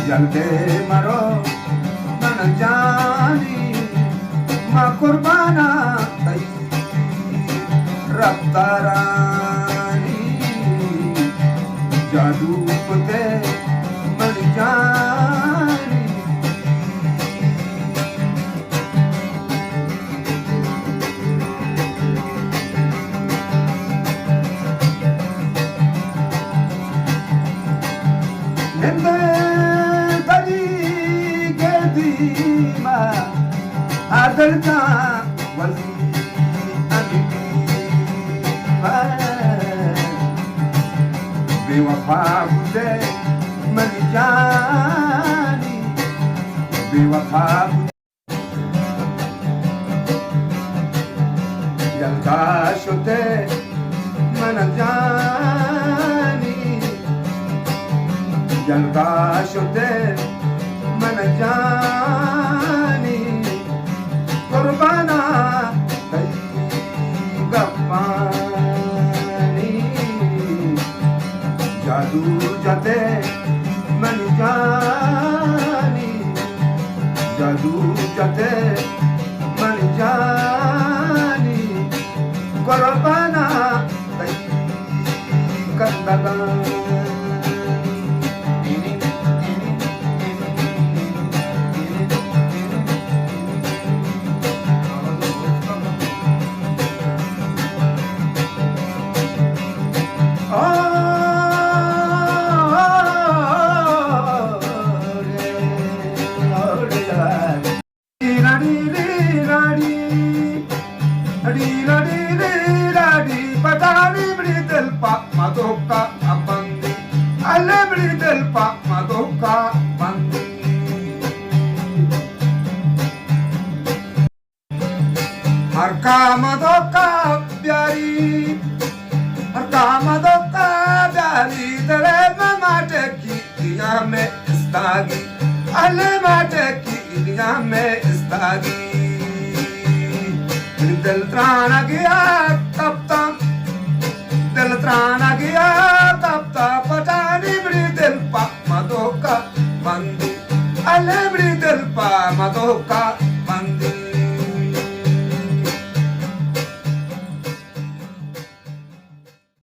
जलते मरो मन जानी माँ कुर्बाना तई रफ्तारानी जादू पुते मन जानी आदरता वली बेवफा मुझे मन जानी बेवफा यल्का शुते मन जानी यल्का शुते मन जानी कुर्बाना गप्पानी जादू जाते मन जानी जादू जाते मन जानी कुर्बाना कंदगा Madoka abandi, alebri del pa madoka bandi. Harka madoka byari, harka madoka byari, tere mate ki diya me istagi, ale mate ki diya me istagi. Del trana gaya tap tap. दिल त्राना गया